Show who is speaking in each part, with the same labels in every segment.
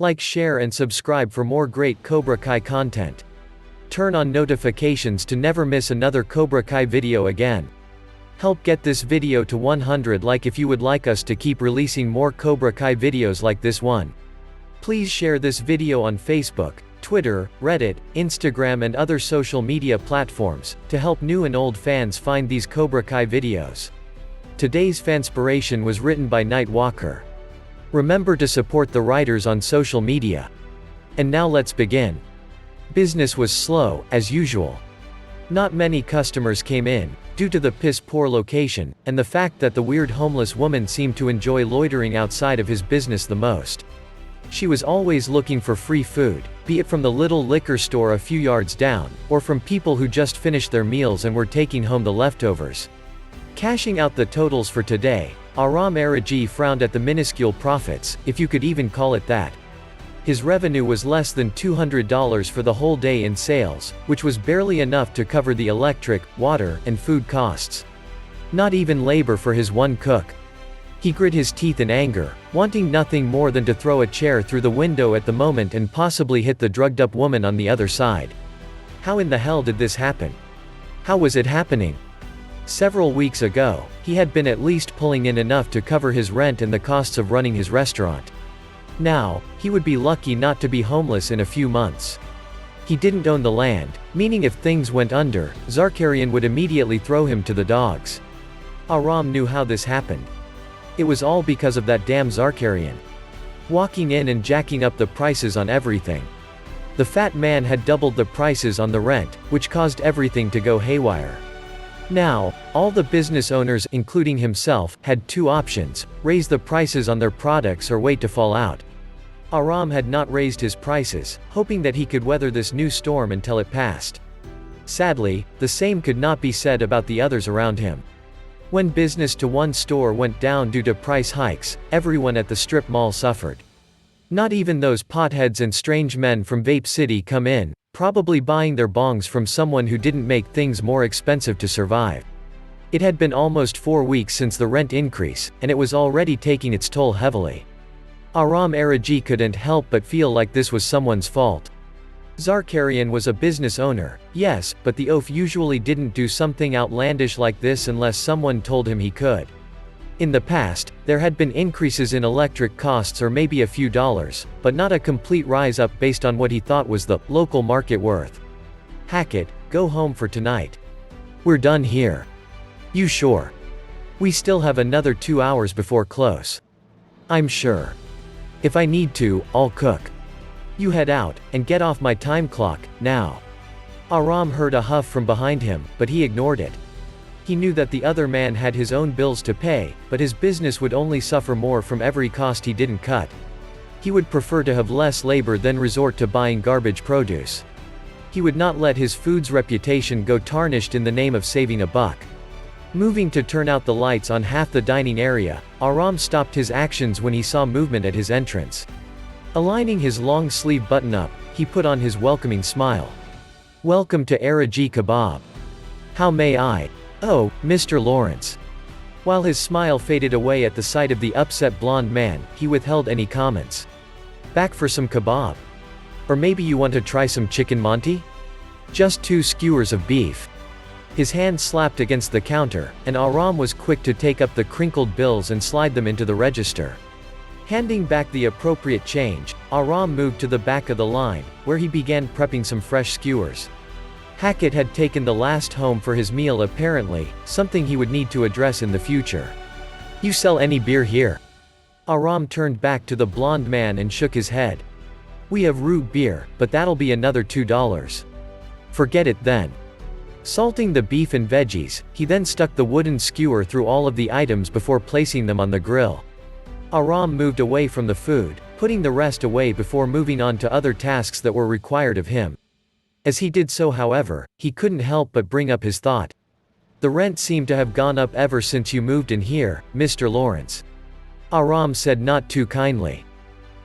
Speaker 1: Like, share and subscribe for more great Cobra Kai content. Turn on notifications to never miss another Cobra Kai video again. Help get this video to 100 likes if you would like us to keep releasing more Cobra Kai videos like this one. Please share this video on Facebook, Twitter, Reddit, Instagram and other social media platforms, to help new and old fans find these Cobra Kai videos. Today's fanspiration was written by Nightwalker. Remember to support the writers on social media. And now let's begin. Business was slow, as usual. Not many customers came in, due to the piss-poor location, and the fact that the weird homeless woman seemed to enjoy loitering outside of his business the most. She was always looking for free food, be it from the little liquor store a few yards down, or from people who just finished their meals and were taking home the leftovers. Cashing out the totals for today, Aram Araji frowned at the minuscule profits, if you could even call it that. His revenue was less than $200 for the whole day in sales, which was barely enough to cover the electric, water, and food costs. Not even labor for his one cook. He grit his teeth in anger, wanting nothing more than to throw a chair through the window at the moment and possibly hit the drugged-up woman on the other side. How in the hell did this happen? How was it happening? Several weeks ago, he had been at least pulling in enough to cover his rent and the costs of running his restaurant. Now, he would be lucky not to be homeless in a few months. He didn't own the land, meaning if things went under, Zarkarian would immediately throw him to the dogs. Aram knew how this happened. It was all because of that damn Zarkarian. Walking in and jacking up the prices on everything. The fat man had doubled the prices on the rent, which caused everything to go haywire. Now, all the business owners, including himself, had two options: raise the prices on their products or wait to fall out. Aram had not raised his prices, hoping that he could weather this new storm until it passed. Sadly, the same could not be said about the others around him. When business to one store went down due to price hikes, everyone at the strip mall suffered. Not even those potheads and strange men from Vape City come in, probably buying their bongs from someone who didn't make things more expensive to survive. It had been almost 4 weeks since the rent increase, and it was already taking its toll heavily. Aram Araji couldn't help but feel like this was someone's fault. Zarkarian was a business owner, yes, but the oaf usually didn't do something outlandish like this unless someone told him he could. In the past, there had been increases in electric costs or maybe a few dollars, but not a complete rise up based on what he thought was the local market worth. Hackett, go home for tonight. We're done here. You sure? We still have another 2 hours before close. I'm sure. If I need to, I'll cook. You head out, and get off my time clock, now. Aram heard a huff from behind him, but he ignored it. He knew that the other man had his own bills to pay, but his business would only suffer more from every cost he didn't cut. He would prefer to have less labor than resort to buying garbage produce. He would not let his food's reputation go tarnished in the name of saving a buck. Moving to turn out the lights on half the dining area, Aram stopped his actions when he saw movement at his entrance. Aligning his long-sleeve button-up, he put on his welcoming smile. Welcome to Araji Kebab. How may I? Oh, Mr. Lawrence. While his smile faded away at the sight of the upset blonde man, he withheld any comments. Back for some kebab? Or maybe you want to try some chicken Monty? Just 2 skewers of beef. His hand slapped against the counter, and Aram was quick to take up the crinkled bills and slide them into the register. Handing back the appropriate change, Aram moved to the back of the line, where he began prepping some fresh skewers. Hackett had taken the last home for his meal apparently, something he would need to address in the future. You sell any beer here? Aram turned back to the blonde man and shook his head. We have root beer, but that'll be another $2. Forget it then. Salting the beef and veggies, he then stuck the wooden skewer through all of the items before placing them on the grill. Aram moved away from the food, putting the rest away before moving on to other tasks that were required of him. As he did so, however, he couldn't help but bring up his thought. The rent seemed to have gone up ever since you moved in here, Mr. Lawrence. Aram said not too kindly.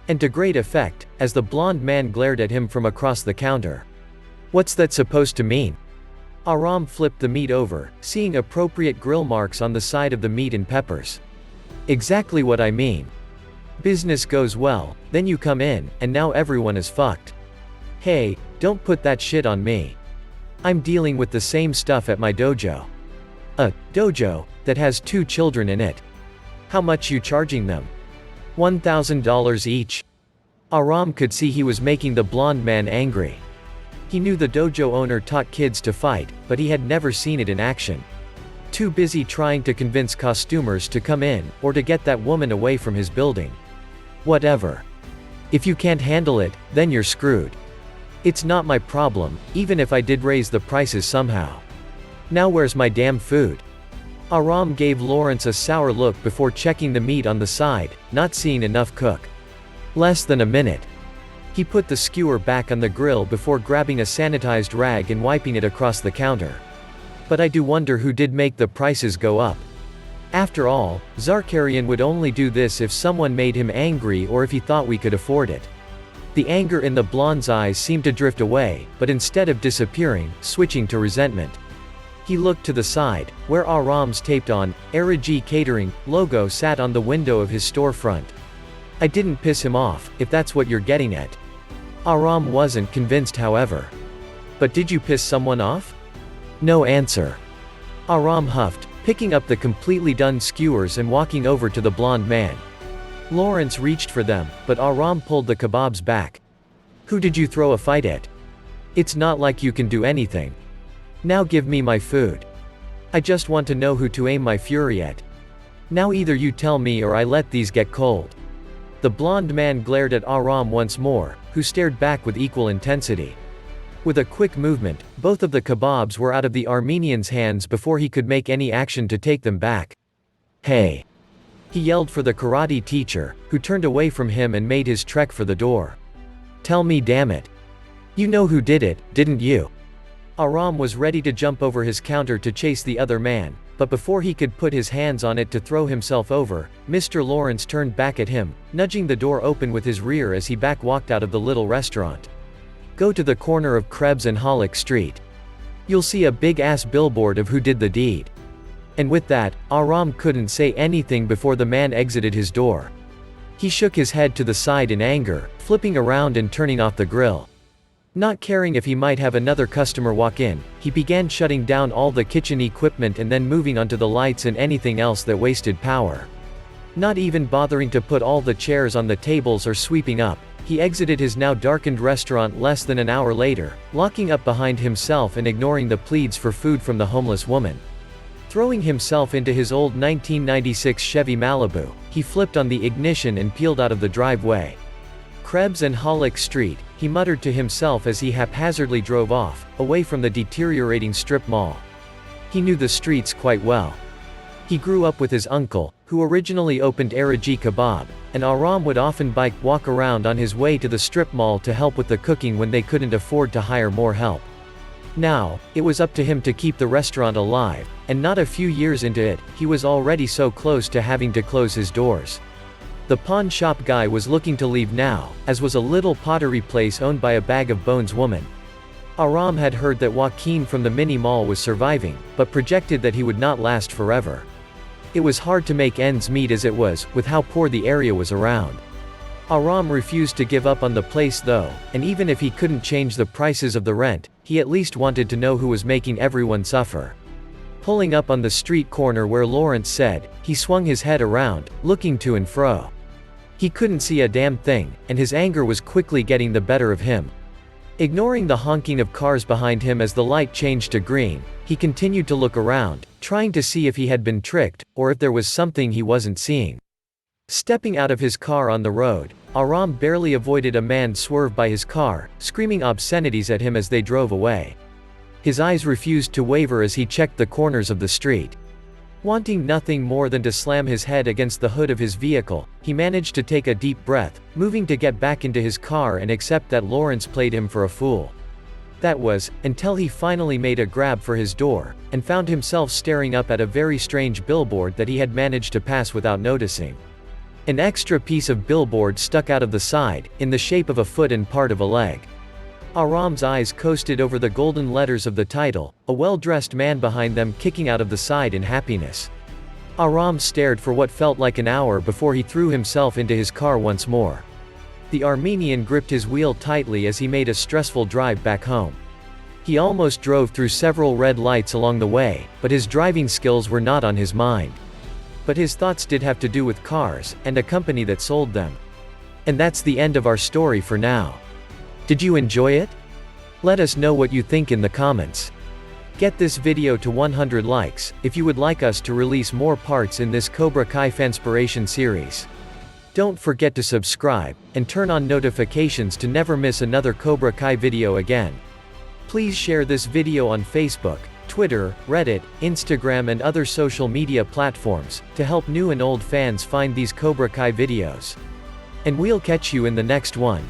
Speaker 1: And to great effect, as the blonde man glared at him from across the counter. What's that supposed to mean? Aram flipped the meat over, seeing appropriate grill marks on the side of the meat and peppers. Exactly what I mean. Business goes well, then you come in, and now everyone is fucked. Hey, don't put that shit on me. I'm dealing with the same stuff at my dojo. A dojo that has 2 children in it. How much you charging them? $1,000 each. Aram could see he was making the blonde man angry. He knew the dojo owner taught kids to fight, but he had never seen it in action. Too busy trying to convince costumers to come in, or to get that woman away from his building. Whatever. If you can't handle it, then you're screwed. It's not my problem, even if I did raise the prices somehow. Now where's my damn food? Aram gave Lawrence a sour look before checking the meat on the side, not seeing enough cook. Less than a minute. He put the skewer back on the grill before grabbing a sanitized rag and wiping it across the counter. But I do wonder who did make the prices go up. After all, Zarkarian would only do this if someone made him angry or if he thought we could afford it. The anger in the blonde's eyes seemed to drift away, but instead of disappearing, switching to resentment. He looked to the side, where Aram's taped on, Erigi Catering, logo sat on the window of his storefront. I didn't piss him off, if that's what you're getting at. Aram wasn't convinced however. But did you piss someone off? No answer. Aram huffed, picking up the completely done skewers and walking over to the blonde man. Lawrence reached for them, but Aram pulled the kebabs back. Who did you throw a fight at? It's not like you can do anything. Now give me my food. I just want to know who to aim my fury at. Now either you tell me or I let these get cold. The blonde man glared at Aram once more, who stared back with equal intensity. With a quick movement, both of the kebabs were out of the Armenian's hands before he could make any action to take them back. Hey! He yelled for the karate teacher, who turned away from him and made his trek for the door. Tell me, damn it. You know who did it, didn't you? Aram was ready to jump over his counter to chase the other man, but before he could put his hands on it to throw himself over, Mr. Lawrence turned back at him, nudging the door open with his rear as he back-walked out of the little restaurant. Go to the corner of Krebs and Hollick Street. You'll see a big-ass billboard of who did the deed. And with that, Aram couldn't say anything before the man exited his door. He shook his head to the side in anger, flipping around and turning off the grill. Not caring if he might have another customer walk in, he began shutting down all the kitchen equipment and then moving onto the lights and anything else that wasted power. Not even bothering to put all the chairs on the tables or sweeping up, he exited his now darkened restaurant less than an hour later, locking up behind himself and ignoring the pleads for food from the homeless woman. Throwing himself into his old 1996 Chevy Malibu, he flipped on the ignition and peeled out of the driveway. Krebs and Hollick Street, he muttered to himself as he haphazardly drove off, away from the deteriorating strip mall. He knew the streets quite well. He grew up with his uncle, who originally opened Erigi Kebab, and Aram would often walk around on his way to the strip mall to help with the cooking when they couldn't afford to hire more help. Now, it was up to him to keep the restaurant alive, and not a few years into it, he was already so close to having to close his doors. The pawn shop guy was looking to leave now, as was a little pottery place owned by a bag-of-bones woman. Aram had heard that Joaquin from the mini-mall was surviving, but projected that he would not last forever. It was hard to make ends meet as it was, with how poor the area was around. Aram refused to give up on the place though, and even if he couldn't change the prices of the rent, he at least wanted to know who was making everyone suffer. Pulling up on the street corner where Lawrence said, he swung his head around, looking to and fro. He couldn't see a damn thing, and his anger was quickly getting the better of him. Ignoring the honking of cars behind him as the light changed to green, he continued to look around, trying to see if he had been tricked, or if there was something he wasn't seeing. Stepping out of his car on the road, Aram barely avoided a man swerve by his car, screaming obscenities at him as they drove away. His eyes refused to waver as he checked the corners of the street. Wanting nothing more than to slam his head against the hood of his vehicle, he managed to take a deep breath, moving to get back into his car and accept that Lawrence played him for a fool. That was, until he finally made a grab for his door, and found himself staring up at a very strange billboard that he had managed to pass without noticing. An extra piece of billboard stuck out of the side, in the shape of a foot and part of a leg. Aram's eyes coasted over the golden letters of the title, a well-dressed man behind them kicking out of the side in happiness. Aram stared for what felt like an hour before he threw himself into his car once more. The Armenian gripped his wheel tightly as he made a stressful drive back home. He almost drove through several red lights along the way, but his driving skills were not on his mind. But his thoughts did have to do with cars, and a company that sold them. And that's the end of our story for now. Did you enjoy it? Let us know what you think in the comments. Get this video to 100 likes, if you would like us to release more parts in this Cobra Kai fanspiration series. Don't forget to subscribe, and turn on notifications to never miss another Cobra Kai video again. Please share this video on Facebook, Twitter, Reddit, Instagram and other social media platforms, to help new and old fans find these Cobra Kai videos. And we'll catch you in the next one.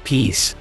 Speaker 1: Peace.